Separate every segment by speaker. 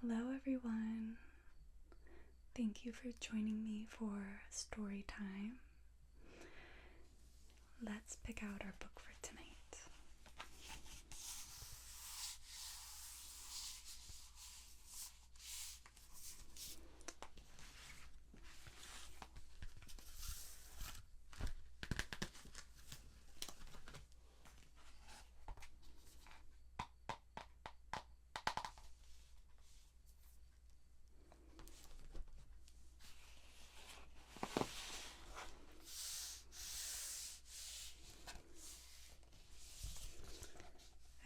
Speaker 1: Hello everyone. Thank you for joining me for story time. Let's pick out our book for tonight.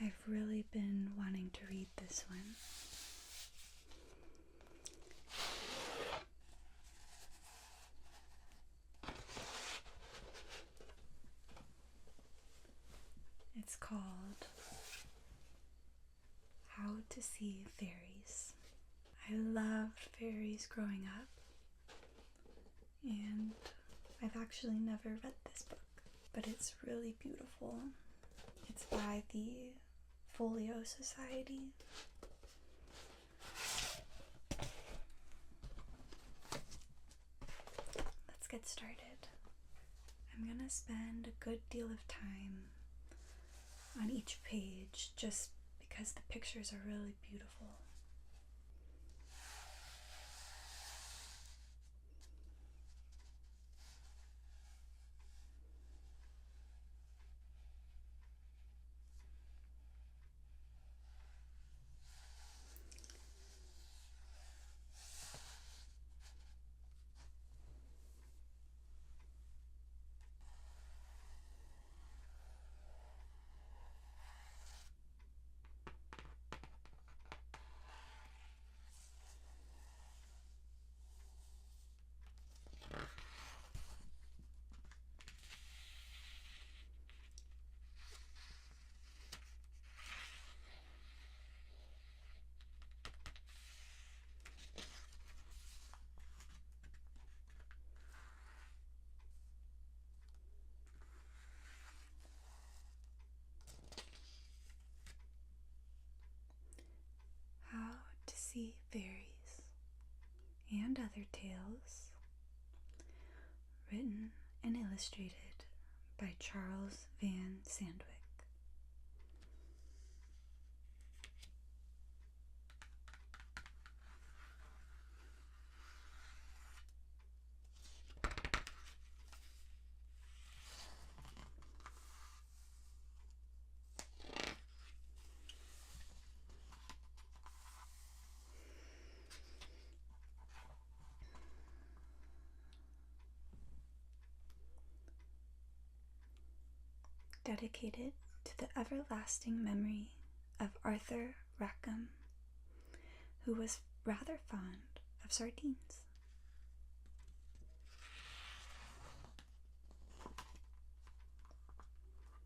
Speaker 1: I've really been wanting to read this one. It's called How to See Fairies. I loved fairies growing up, and I've actually never read this book, but it's really beautiful. It's by the Folio Society. Let's get started. I'm gonna spend a good deal of time on each page just because the pictures are really beautiful. How to See Fairies and Other Tales, written and illustrated by Charles van Sandwyk. Dedicated to the everlasting memory of Arthur Rackham, who was rather fond of sardines.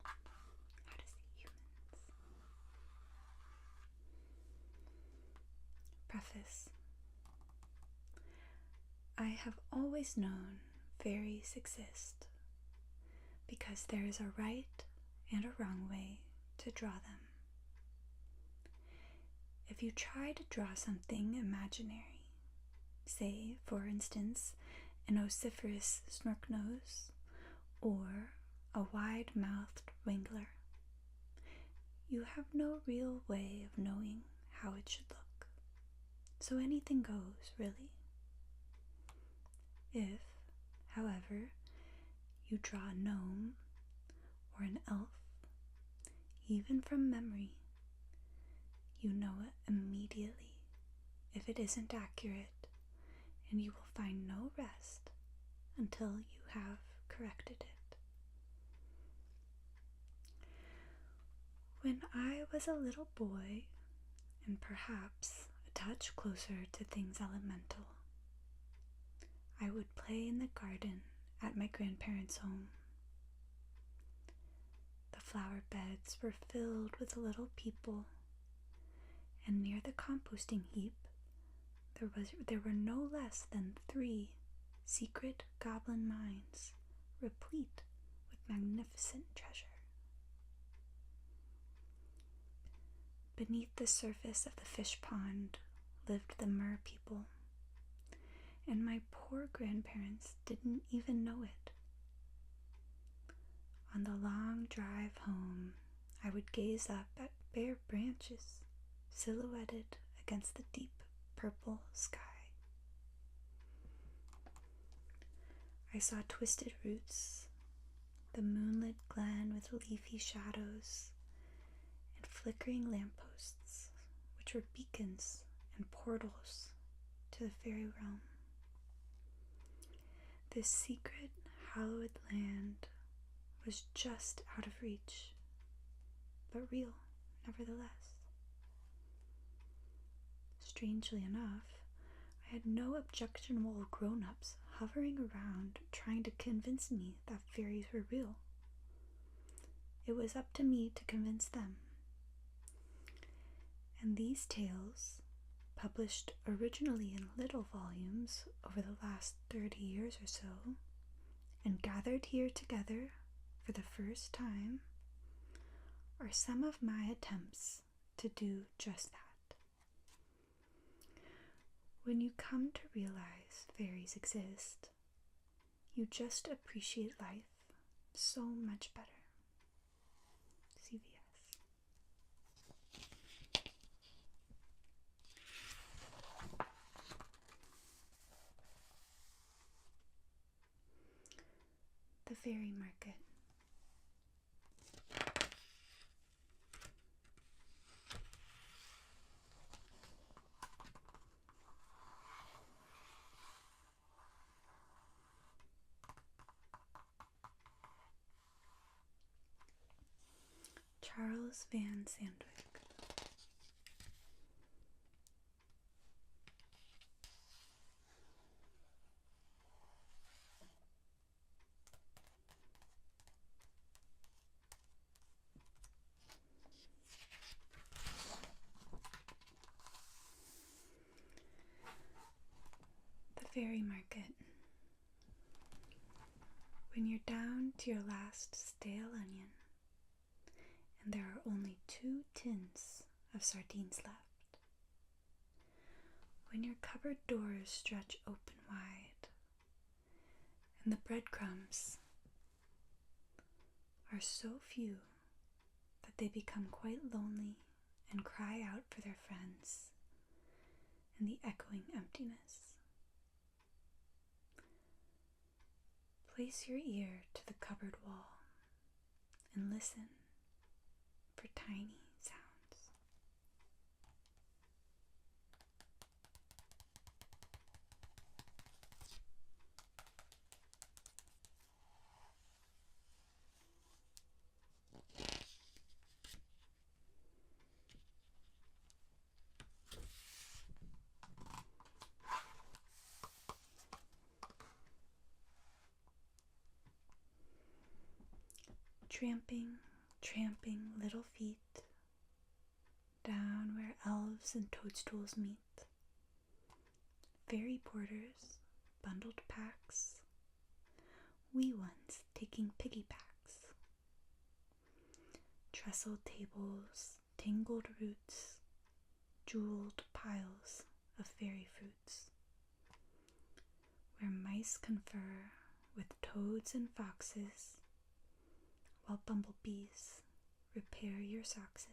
Speaker 1: How to See Humans. Preface. I have always known fairies exist because there is a right and a wrong way to draw them. If you try to draw something imaginary, say, for instance, an vociferous snork nose or a wide-mouthed wrangler, you have no real way of knowing how it should look. So anything goes, really. If, however, you draw a gnome or an elf, even from memory, you know it immediately if it isn't accurate, and you will find no rest until you have corrected it. When I was a little boy, and perhaps a touch closer to things elemental, I would play in the garden at my grandparents' home. The flower beds were filled with little people, and near the composting heap there were no less than 3 secret goblin mines replete with magnificent treasure. Beneath the surface of the fish pond lived the mer people, and my poor grandparents didn't even know it. On the long drive home, I would gaze up at bare branches silhouetted against the deep purple sky. I saw twisted roots, the moonlit glen with leafy shadows, and flickering lampposts, which were beacons and portals to the fairy realm. This secret, hallowed land was just out of reach, but real, nevertheless. Strangely enough, I had no objectionable grown-ups hovering around trying to convince me that fairies were real. It was up to me to convince them. And these tales, published originally in little volumes over the last 30 years or so, and gathered here together for the first time, are some of my attempts to do just that. When you come to realize fairies exist, you just appreciate life so much better. CVS. The Fairy Market. Charles van Sandwyk. The Fairy Market. When you're down to your last stale onion, and there are only 2 tins of sardines left. When your cupboard doors stretch open wide, and the breadcrumbs are so few that they become quite lonely and cry out for their friends in the echoing emptiness. Place your ear to the cupboard wall and listen for tiny sounds. Tramping little feet down where elves and toadstools meet. Fairy porters, bundled packs, wee ones taking piggybacks. Trestled tables, tangled roots, jeweled piles of fairy fruits, where mice confer with toads and foxes, while bumblebees repair your sockses.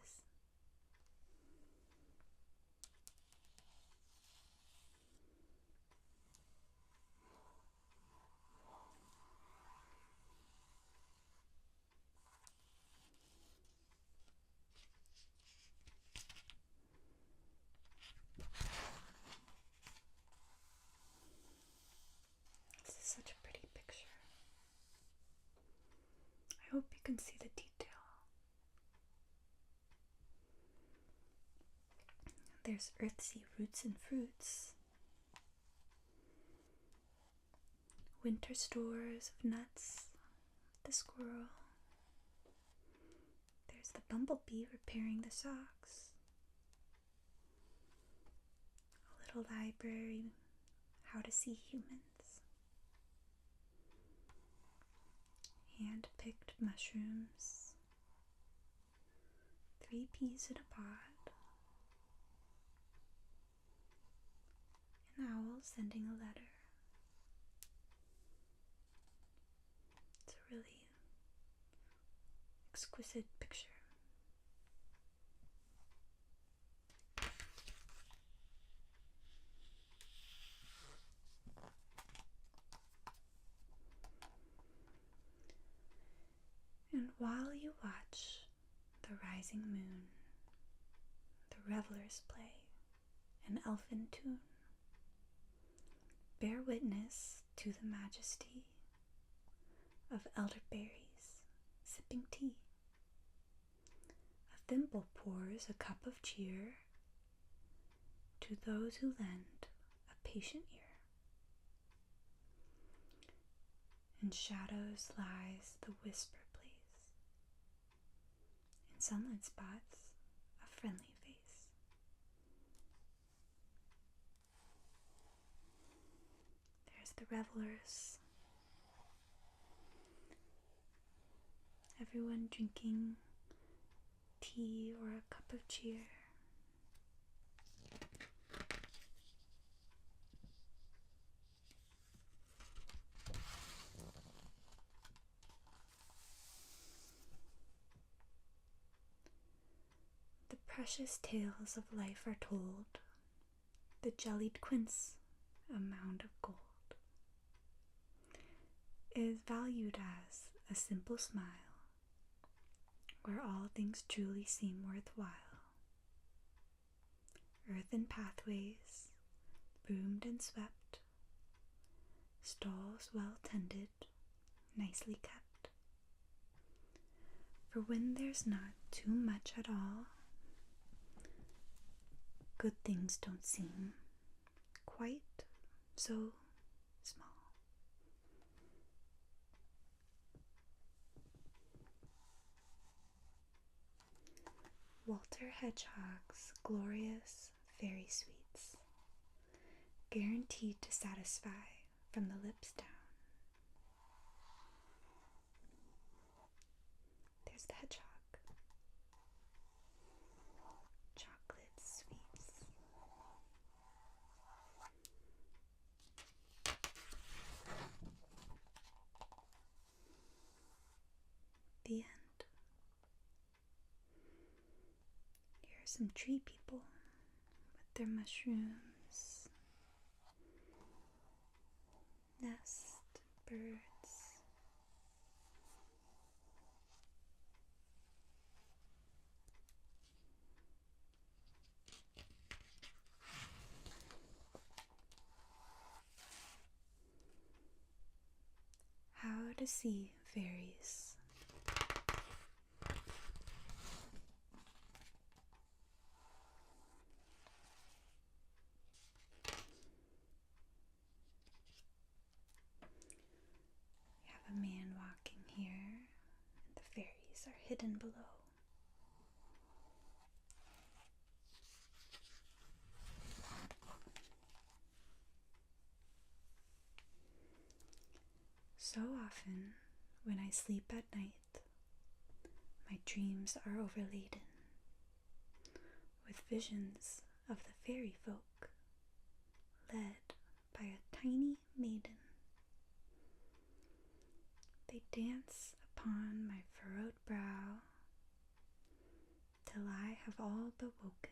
Speaker 1: This is such a pretty picture. I hope you can see the detail. There's earthsea roots and fruits, winter stores of nuts, the squirrel. There's the bumblebee repairing the socks, a little library, how to see humans, hand-picked mushrooms, 3 peas in a pod, an owl sending a letter. It's a really exquisite picture. And while you watch the rising moon, the revelers play an elfin tune. Bear witness to the majesty of elderberries sipping tea. A thimble pours a cup of cheer to those who lend a patient ear. In shadows lies the whisper place. In sunlit spots, a friendly face. There's the revelers. Everyone drinking tea or a cup of cheer. The precious tales of life are told. The jellied quince, a mound of gold, is valued as a simple smile, where all things truly seem worthwhile. Earthen pathways, broomed and swept, stalls well tended, nicely kept. For when there's not too much at all, good things don't seem quite so small. Walter Hedgehog's glorious fairy sweets, guaranteed to satisfy from the lips down. There's the hedgehog. Chocolate sweets. The end. Here are some tree people with their mushrooms, nest, birds. How to see fairies. We have a man walking here, and the fairies are hidden below. So often, when I sleep at night, my dreams are overladen with visions of the fairy folk, led by a tiny maiden. They dance upon my furrowed brow till I have all but woken.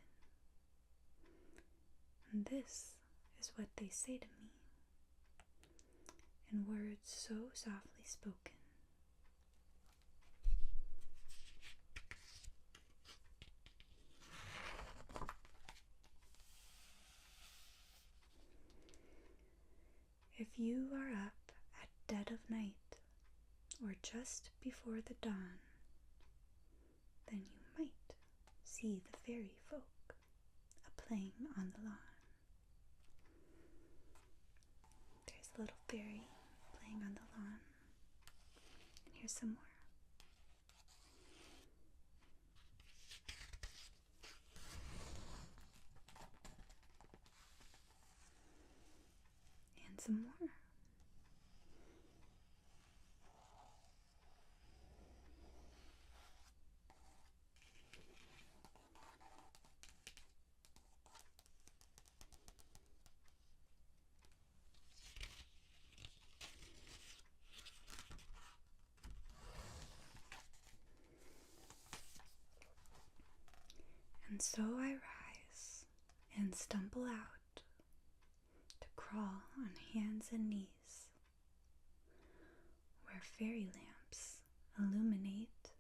Speaker 1: And this is what they say to me, in words so softly spoken. If you are up at dead of night, or just before the dawn, then you might see the fairy folk a-playing on the lawn. There's a little fairy playing on the lawn. And here's some more. And some more. And so I rise and stumble out to crawl on hands and knees, where fairy lamps illuminate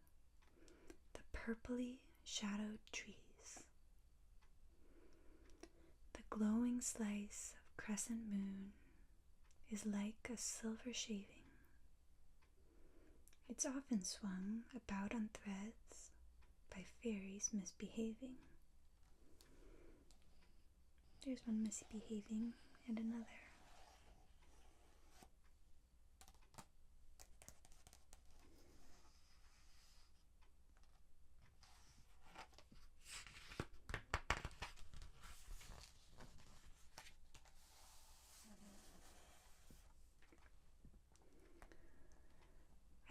Speaker 1: the purply shadowed trees. The glowing slice of crescent moon is like a silver shaving. It's often swung about on threads by fairies misbehaving. There's one misbehaving and another.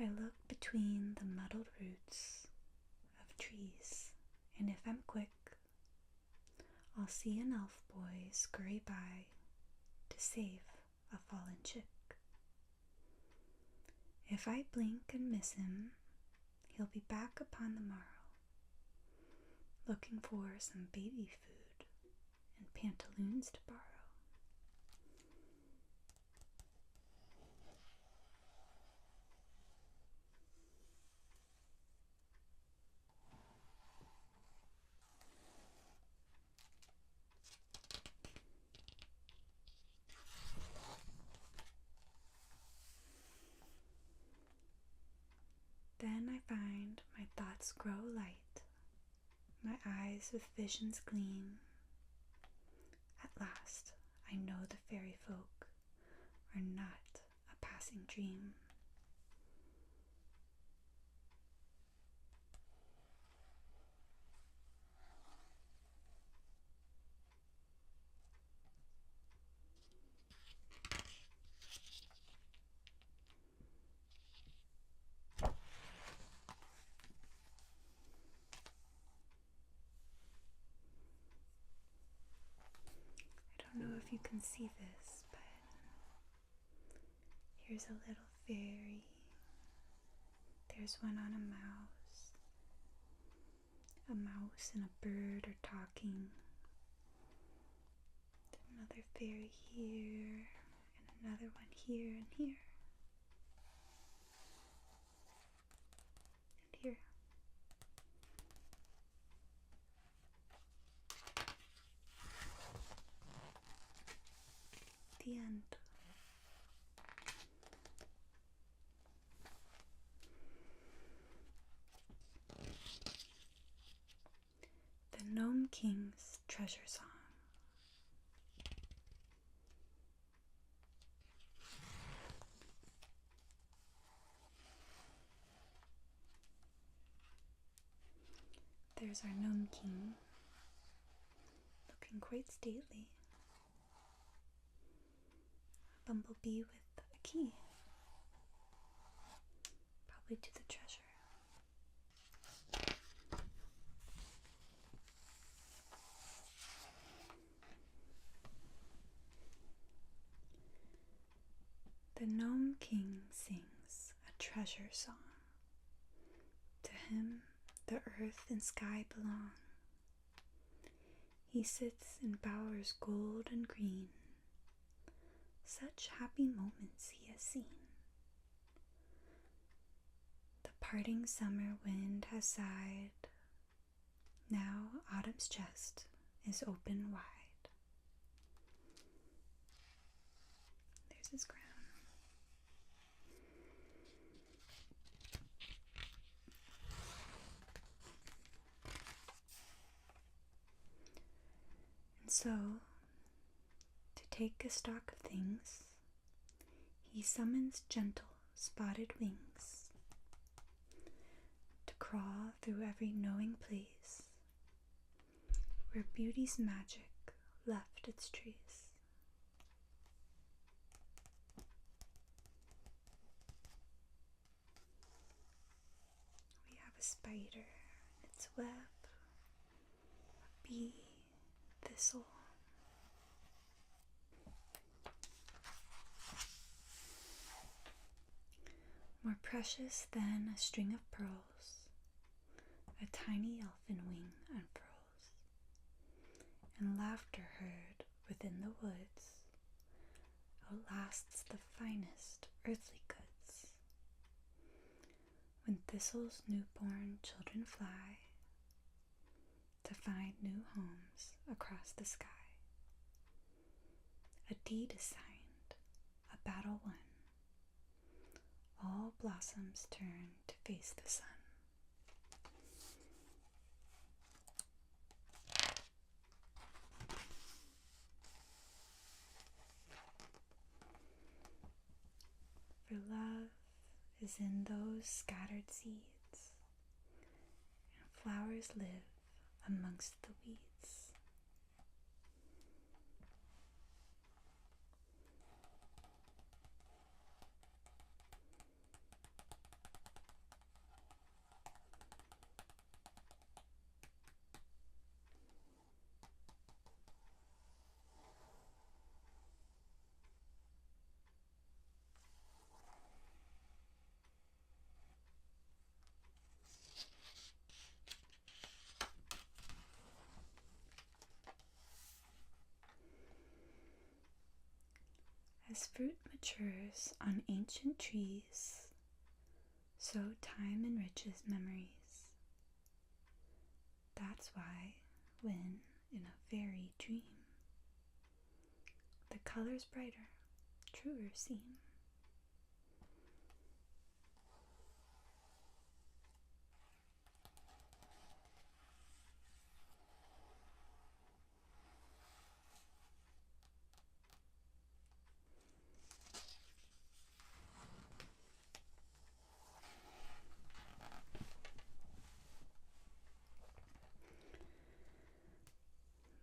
Speaker 1: I look between the muddled roots of trees, and if I'm quick, I'll see an elf boy scurry by to save a fallen chick. If I blink and miss him, he'll be back upon the morrow, looking for some baby food and pantaloons to borrow. Then I find my thoughts grow light, my eyes with visions gleam. At last I know the fairy folk are not a passing dream. I don't know if you can see this, but here's a little fairy. There's one on a mouse and a bird are talking. Another fairy here, and another one here and here. And here. The end. The Gnome King's Treasure Song. There's our Gnome King, looking quite stately. A bumblebee with a key, probably to the treasure. The Gnome King sings a treasure song. To him the earth and sky belong. He sits in bowers gold and green. Such happy moments he has seen. The parting summer wind has sighed. Now autumn's chest is open wide. There's his crown. And so, to take a stock of things, he summons gentle spotted wings to crawl through every knowing place where beauty's magic left its trace. We have a spider, its web, a bee, thistle. More precious than a string of pearls, a tiny elfin wing unfurls. and laughter heard within the woods outlasts the finest earthly goods. When thistle's newborn children fly to find new homes across the sky, a deed is signed, a battle won, all blossoms turn to face the sun. For love is in those scattered seeds, and flowers live amongst the weeds. As fruit matures on ancient trees, so time enriches memories. That's why, when in a fairy dream, the colors brighter, truer seem.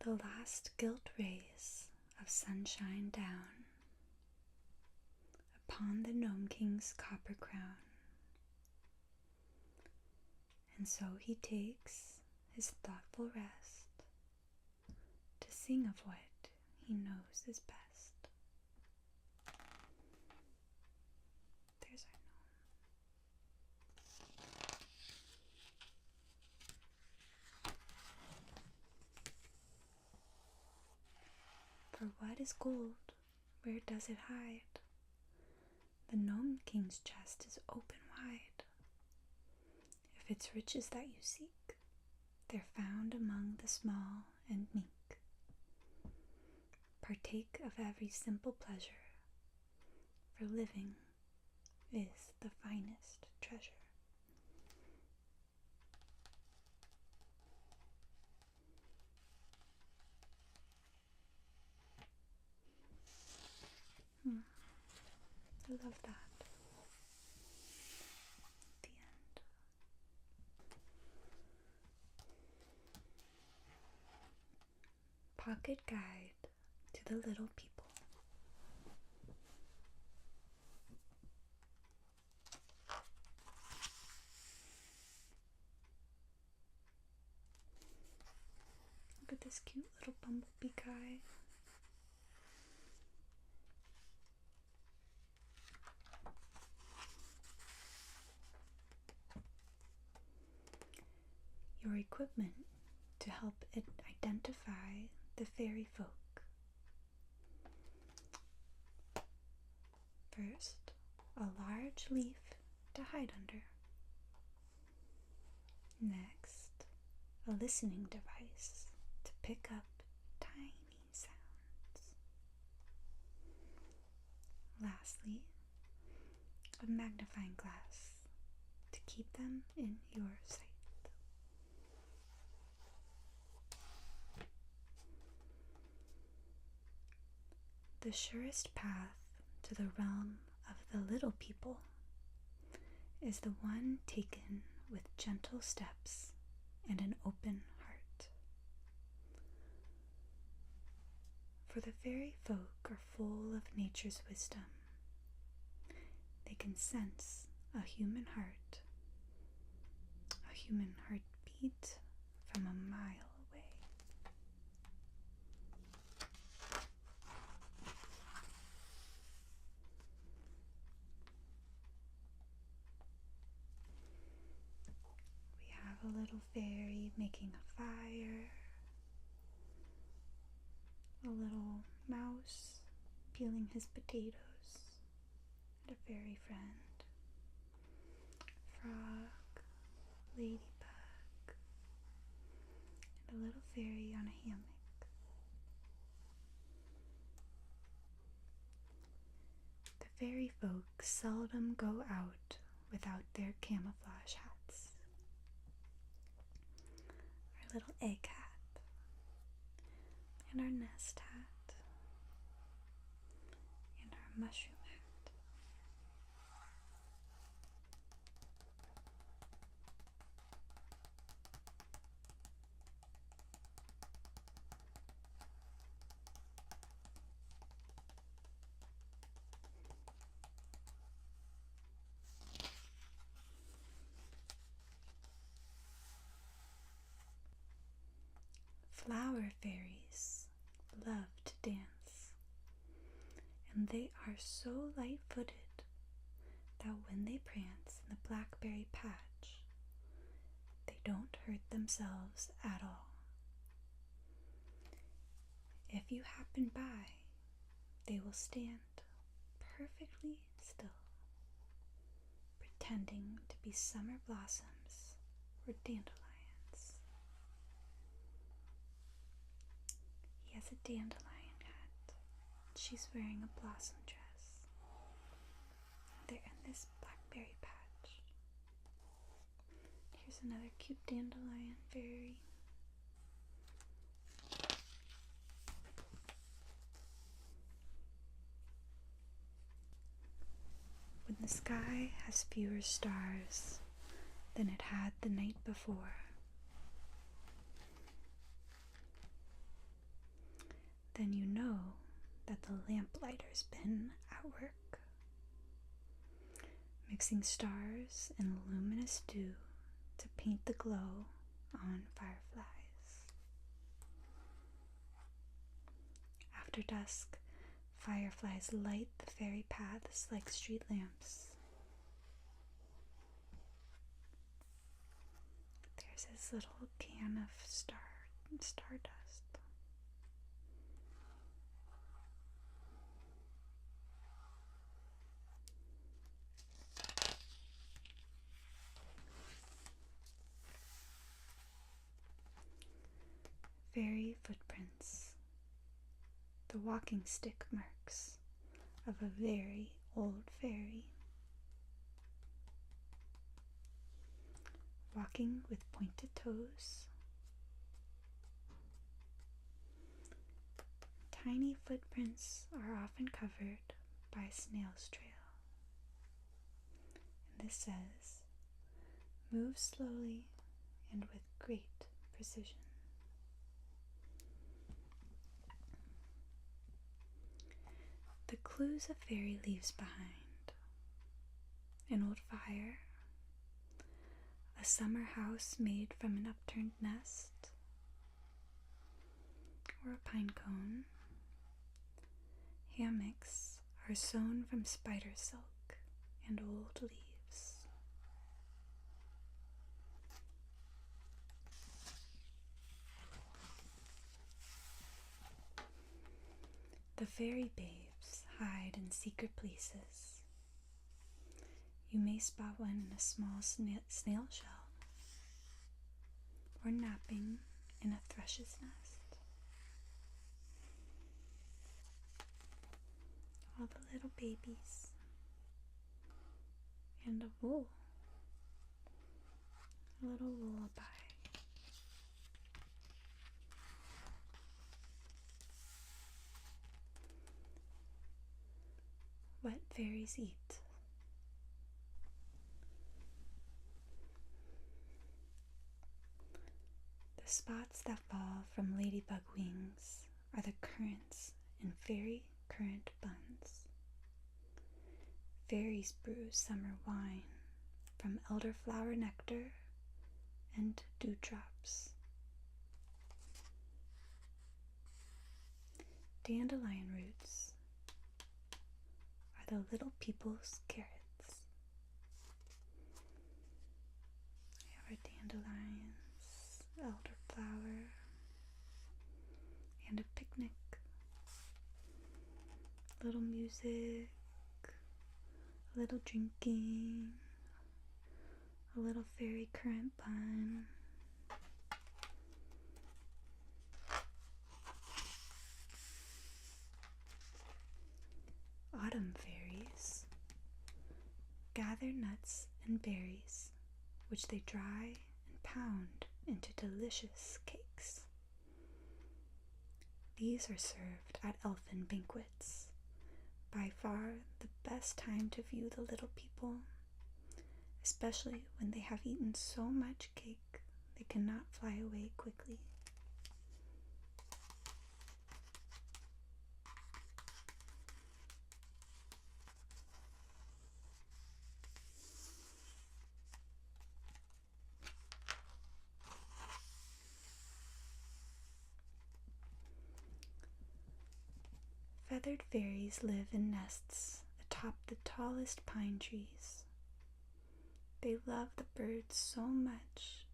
Speaker 1: The last gilt rays of sunshine down upon the Gnome King's copper crown, and so he takes his thoughtful rest to sing of what he knows is best. There's our gnome. For what is gold? Where does it hide? The Gnome King's chest is open wide. If it's riches that you seek, they're found among the small and meek. Partake of every simple pleasure, for living is the finest treasure. I love that. The end. Pocket Guide to the Little People. Look at this cute little bumblebee guy. Your equipment to help it identify the fairy folk. First, a large leaf to hide under. Next, a listening device to pick up tiny sounds. Lastly, a magnifying glass to keep them in your sight. The surest path to the realm of the little people is the one taken with gentle steps and an open heart. For the fairy folk are full of nature's wisdom. They can sense a human heartbeat from a mile away. A little fairy making a fire, a little mouse peeling his potatoes, and a fairy friend, frog, ladybug, and a little fairy on a hammock. The fairy folk seldom go out without their camouflage hats. Our little egg hat, and our nest hat, and our mushroom hat. Flower fairies love to dance, and they are so light-footed that when they prance in the blackberry patch, they don't hurt themselves at all. If you happen by, they will stand perfectly still, pretending to be summer blossoms or dandelions. He has a dandelion hat. She's wearing a blossom dress. They're in this blackberry patch. Here's another cute dandelion fairy. When the sky has fewer stars than it had the night before, then you know that the lamplighter's been at work, mixing stars and luminous dew to paint the glow on fireflies. After dusk, fireflies light the fairy paths like street lamps. There's his little can of stardust. Fairy footprints, the walking stick marks of a very old fairy, walking with pointed toes. Tiny footprints are often covered by a snail's trail, and this says, "Move slowly and with great precision." The clues a fairy leaves behind: an old fire, a summer house made from an upturned nest, or a pine cone. Hammocks are sewn from spider silk and old leaves. The fairy babes hide in secret places. You may spot one in a small snail shell, or napping in a thrush's nest. All the little babies, and a little lullaby. What fairies eat. The spots that fall from ladybug wings are the currants in fairy currant buns. Fairies brew summer wine from elderflower nectar and dewdrops. Dandelion roots are the little people's carrots. There are dandelions, elderflower, and a picnic little music, a little drinking, a little fairy currant bun. Autumn fairies gather nuts and berries, which they dry and pound into delicious cakes. These are served at elfin banquets, by far the best time to view the little people, especially when they have eaten so much cake they cannot fly away quickly. Feathered fairies live in nests atop the tallest pine trees. They love the birds so much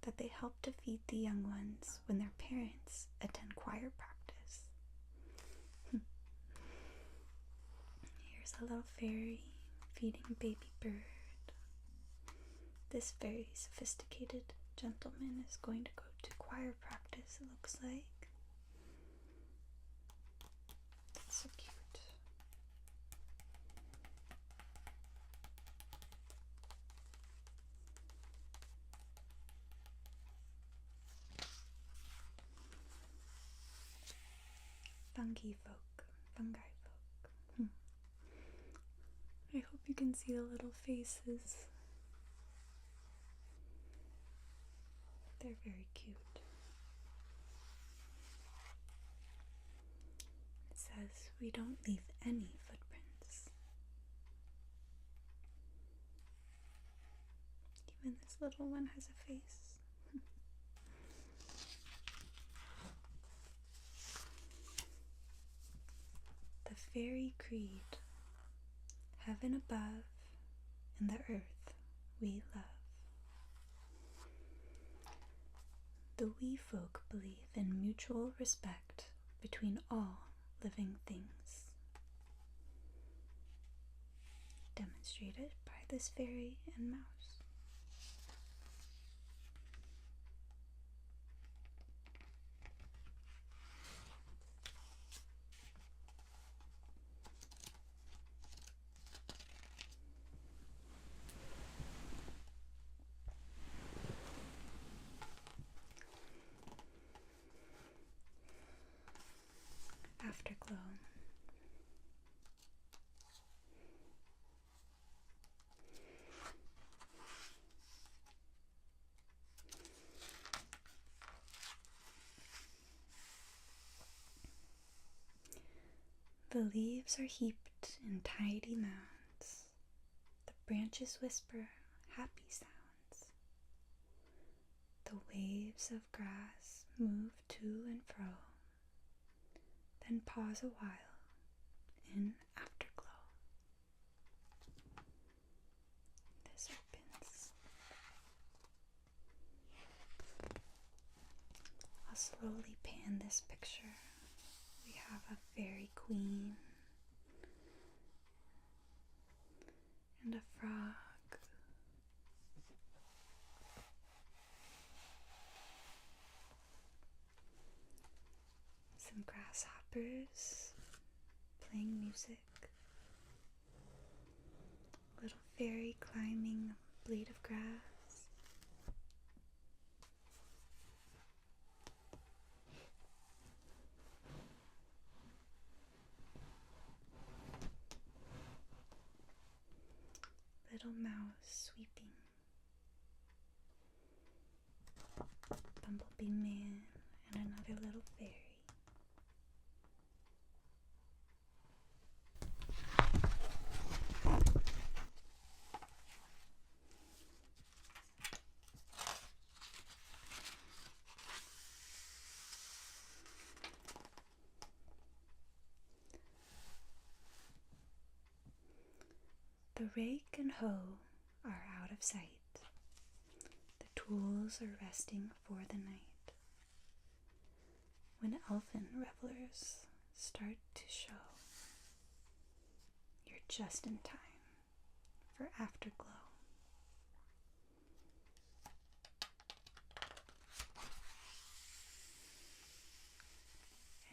Speaker 1: that they help to feed the young ones when their parents attend choir practice. Here's a little fairy feeding a baby bird. This very sophisticated gentleman is going to go to choir practice, it looks like. So cute. Fungi folk. I hope you can see the little faces. They're very cute. It says we don't leave any footprints. Even this little one has a face. The Fairy Creed. Heaven above and the earth we love. The wee folk believe in mutual respect between all living things. Demonstrated by this fairy and mouse. Afterglow. The leaves are heaped in tidy mounds. The branches whisper happy sounds. The waves of grass move to and fro, then pause a while in afterglow. The serpents. I'll slowly pan this picture. We have a fairy queen and a frog. Some grasshoppers playing music. A little fairy climbing a blade of grass. Little mouse sweeping. Bumblebee man and another little fairy. The rake and hoe are out of sight. The tools are resting for the night. When elfin revelers start to show, just in time for Afterglow.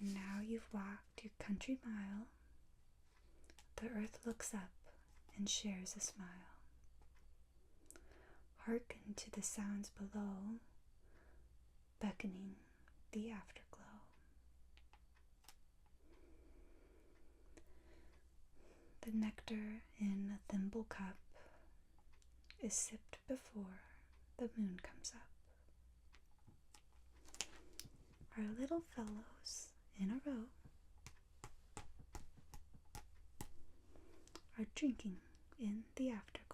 Speaker 1: And now you've walked your country mile, the earth looks up and shares a smile. Hearken to the sounds below, beckoning the afterglow. The nectar in a thimble cup is sipped before the moon comes up. Our little fellows in a row are drinking in the afterglow.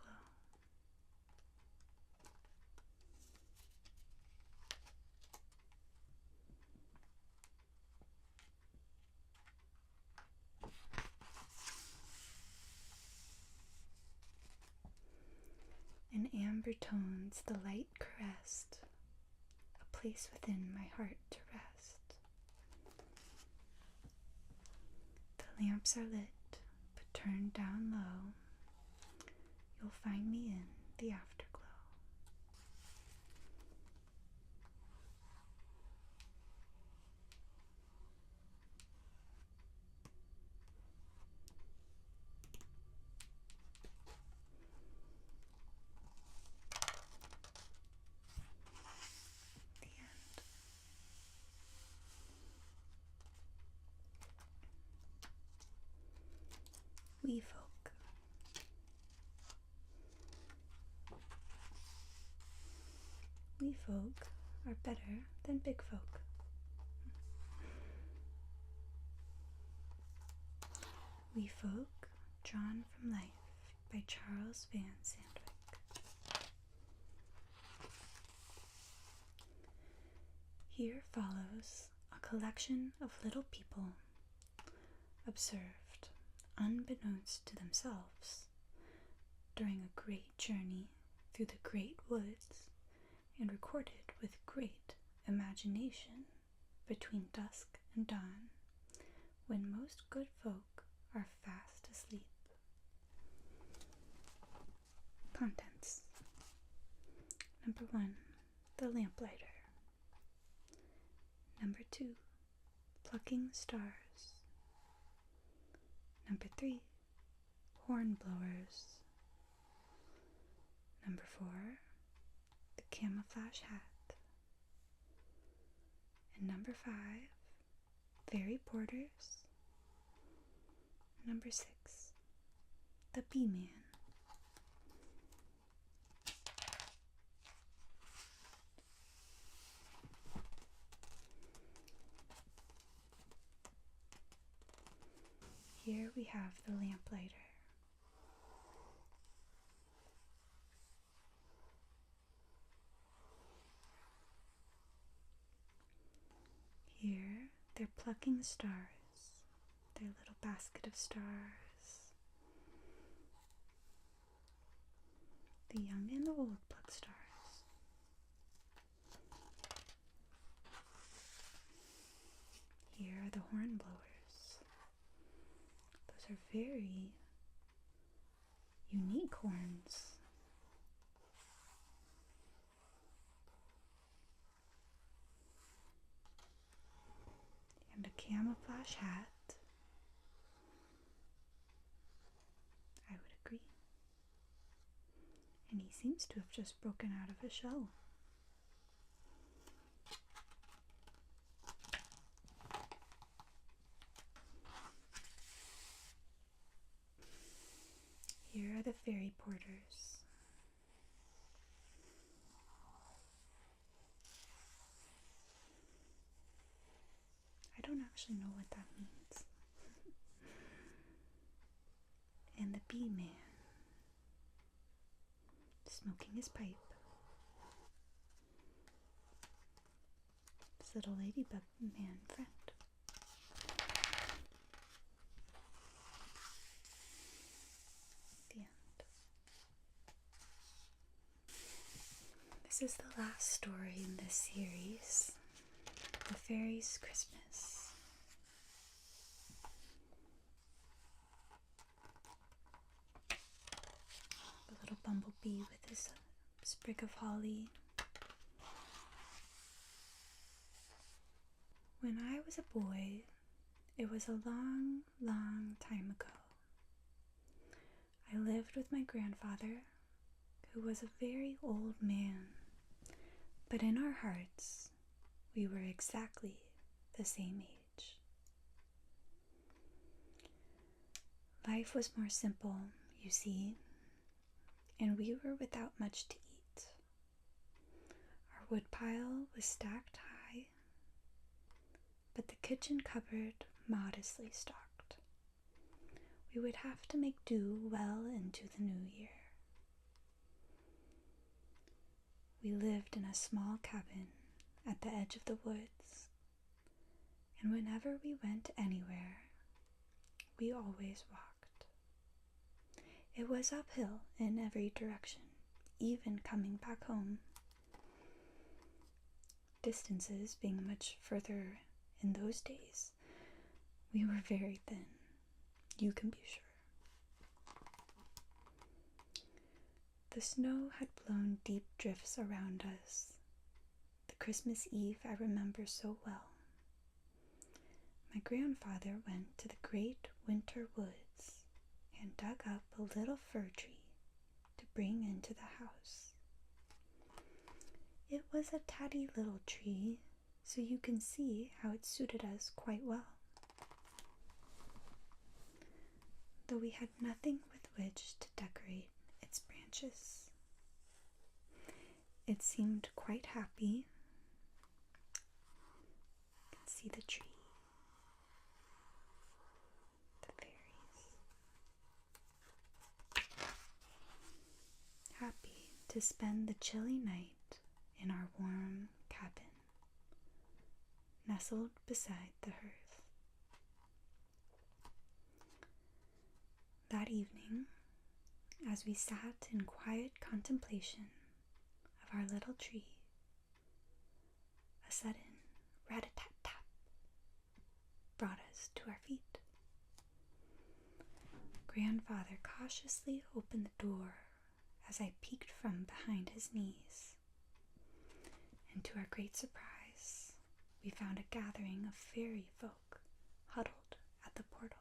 Speaker 1: In amber tones the light caressed, a place within my heart to rest. The lamps are lit, but turned down low. You'll find me in the afterglow. The end. We folk. We folk are better than big folk. We folk, drawn from life by Charles van Sandwyk. Here follows a collection of little people observed, unbeknownst to themselves, during a great journey through the great woods, and recorded with great imagination between dusk and dawn, when most good folk are fast asleep. Contents. Number 1, the lamplighter. Number 2, plucking stars. Number 3, horn blowers. Number 4, the camouflage hat. And number 5, fairy porters. Number 6, the bee man. Here we have the lamplighter. Here they're plucking stars, their little basket of stars. The young and the old pluck stars. Here are the horn blowers. Those are very unique horns. And a camouflage hat. I would agree. And he seems to have just broken out of a shell. Here are the fairy porters. I don't actually know what that means. And the bee man, smoking his pipe. His little ladybug man friend. The end. This is the last story in this series, The Fairies' Christmas. bumblebee with his sprig of holly. When I was a boy, it was a long, long time ago. I lived with my grandfather, who was a very old man, but in our hearts, we were exactly the same age. Life was more simple, you see, and we were without much to eat. Our woodpile was stacked high, but the kitchen cupboard modestly stocked. We would have to make do well into the new year. We lived in a small cabin at the edge of the woods, and whenever we went anywhere, we always walked. It was uphill in every direction, even coming back home. Distances being much further in those days, we were very thin, you can be sure. The snow had blown deep drifts around us. The Christmas Eve I remember so well. My grandfather went to the great winter woods and dug up a little fir tree to bring into the house. It was a tatty little tree, so you can see how it suited us quite well. Though we had nothing with which to decorate its branches. It seemed quite happy. You can see the tree, the fairies. Happy to spend the chilly night in our warm cabin, nestled beside the hearth. That evening, as we sat in quiet contemplation of our little tree, a sudden rat-a-tat-tat brought us to our feet. Grandfather cautiously opened the door as I peeked from behind his knees, and to our great surprise, we found a gathering of fairy folk huddled at the portal.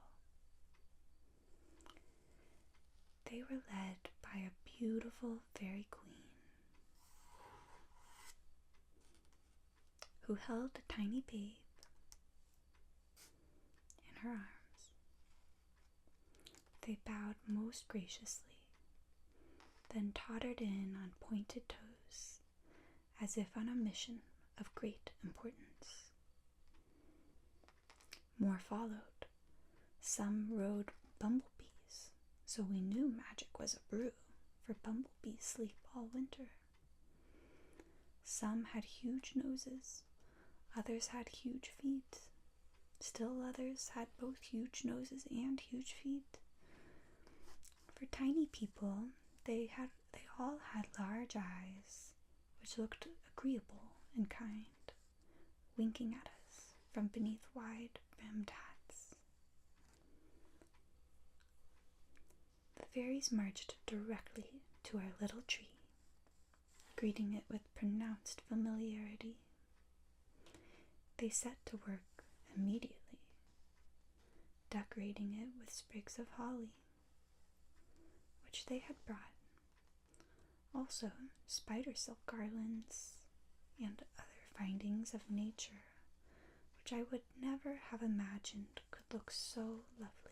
Speaker 1: They were led by a beautiful fairy queen who held a tiny babe in her arms. They bowed most graciously, then tottered in on pointed toes as if on a mission of great importance. More followed. Some rode bumblebees, so we knew magic was a brew, for bumblebees sleep all winter. Some had huge noses, others had huge feet, still others had both huge noses and huge feet. For tiny people, they all had large eyes, which looked agreeable and kind, winking at us from beneath wide-brimmed hats. The fairies marched directly to our little tree, greeting it with pronounced familiarity. They set to work immediately, decorating it with sprigs of holly, which they had brought, also spider silk garlands and other findings of nature, which I would never have imagined could look so lovely.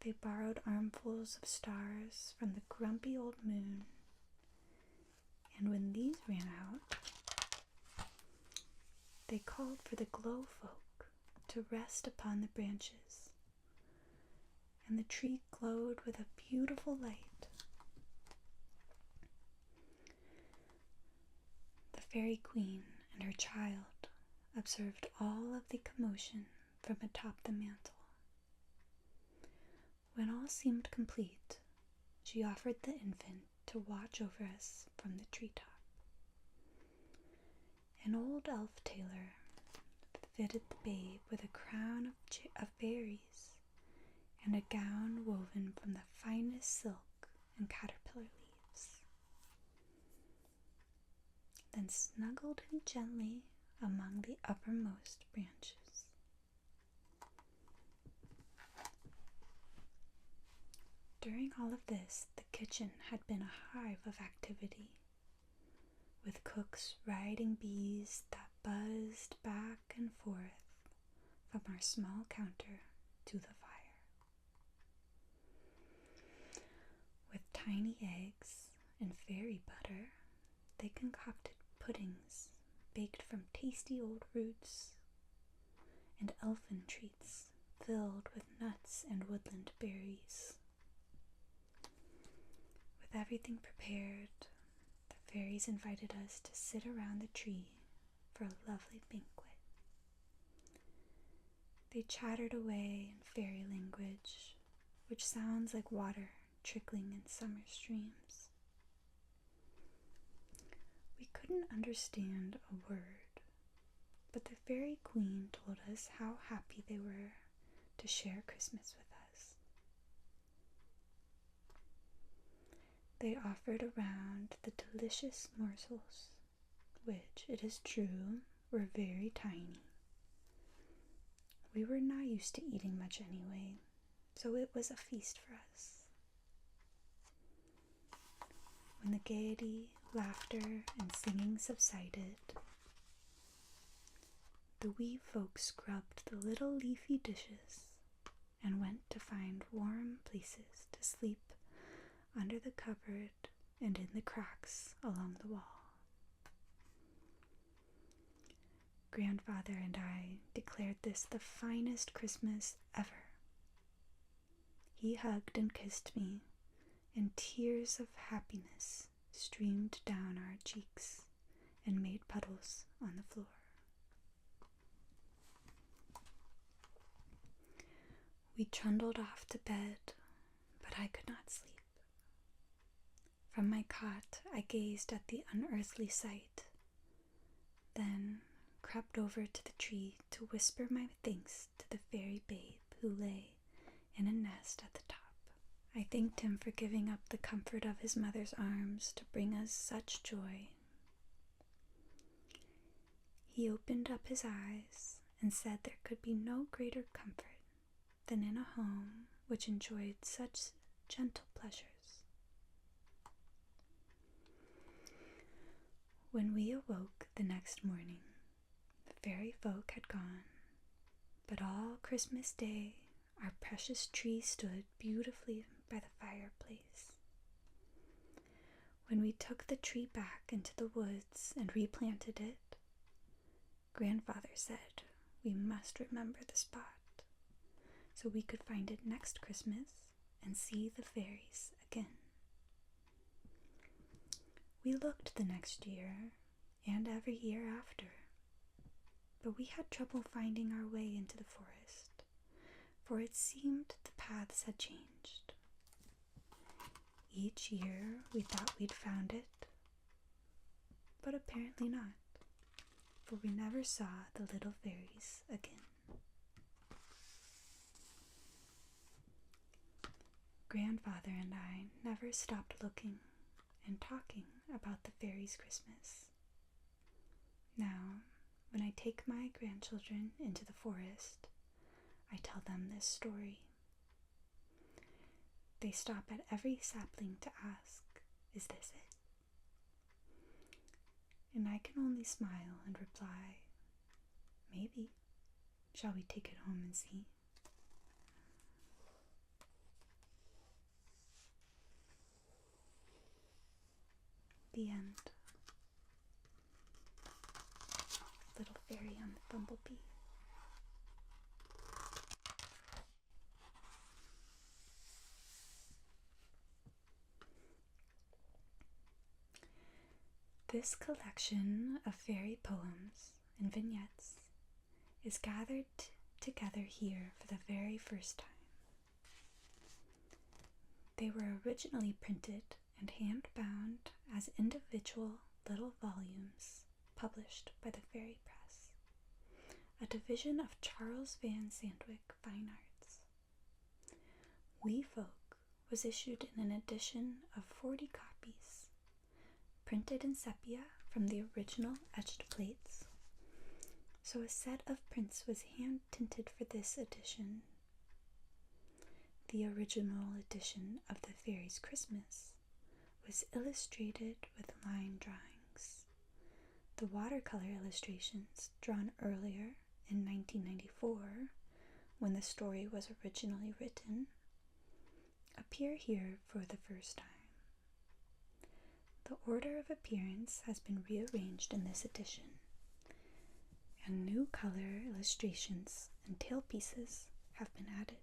Speaker 1: They borrowed armfuls of stars from the grumpy old moon, and when these ran out, they called for the glow folk to rest upon the branches, and the tree glowed with a beautiful light. The fairy queen and her child observed all of the commotion from atop the mantle. When all seemed complete, she offered the infant to watch over us from the treetop. An old elf tailor fitted the babe with a crown of berries and a gown woven from the finest silk and caterpillar leaves, then snuggled him gently among the uppermost branches. During all of this, the kitchen had been a hive of activity, with cooks riding bees that buzzed back and forth from our small counter to the fire. With tiny eggs and fairy butter, they concocted puddings baked from tasty old roots and elfin treats filled with nuts and woodland berries. With everything prepared, the fairies invited us to sit around the tree for a lovely banquet. They chattered away in fairy language, which sounds like water trickling in summer streams. We couldn't understand a word, but the fairy queen told us how happy they were to share Christmas with us. They offered around the delicious morsels, which, it is true, were very tiny. We were not used to eating much anyway, so it was a feast for us. When the gaiety, laughter, and singing subsided, the wee folk scrubbed the little leafy dishes and went to find warm places to sleep under the cupboard and in the cracks along the wall. Grandfather and I declared this the finest Christmas ever. He hugged and kissed me, and tears of happiness streamed down our cheeks and made puddles on the floor. We trundled off to bed, but I could not sleep. From my cot, I gazed at the unearthly sight, then crept over to the tree to whisper my thanks to the fairy babe who lay in a nest at the top. I thanked him for giving up the comfort of his mother's arms to bring us such joy. He opened up his eyes and said there could be no greater comfort than in a home which enjoyed such gentle pleasures. When we awoke the next morning, the fairy folk had gone, but all Christmas Day our precious tree stood beautifully by the fireplace. When we took the tree back into the woods and replanted it, Grandfather said we must remember the spot so we could find it next Christmas and see the fairies again. We looked the next year and every year after, but we had trouble finding our way into the forest, for it seemed the paths had changed. Each year we thought we'd found it, but apparently not, for we never saw the little fairies again. Grandfather and I never stopped looking and talking about the fairies' Christmas. Now, when I take my grandchildren into the forest, I tell them this story. They stop at every sapling to ask, "Is this it?" And I can only smile and reply, "Maybe. Shall we take it home and see?" The end. Little Fairy on the Bumblebee. This collection of fairy poems and vignettes is gathered together here for the very first time. They were originally printed and hand-bound as individual little volumes published by the Fairy Press, a division of Charles van Sandwyk Fine Arts. We Folk was issued in an edition of 40 copies, printed in sepia from the original etched plates, so a set of prints was hand-tinted for this edition. The original edition of the Fairies' Christmas was illustrated with line drawings. The watercolor illustrations, drawn earlier in 1994, when the story was originally written, appear here for the first time. The order of appearance has been rearranged in this edition, and new color illustrations and tailpieces have been added.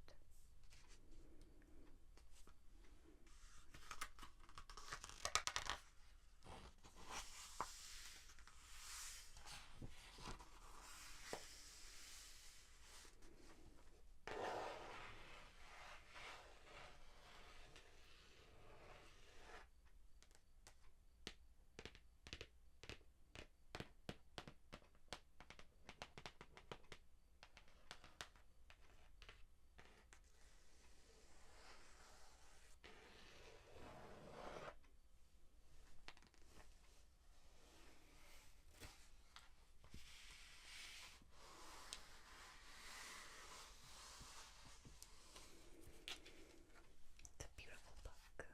Speaker 1: It's a beautiful book.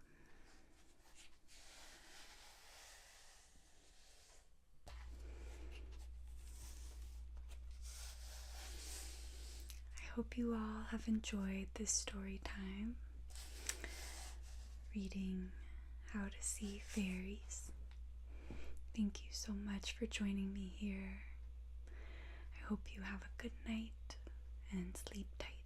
Speaker 1: I hope you all have enjoyed this story time, reading How to See Fairies. Thank you so much for joining me here. I hope you have a good night and sleep tight.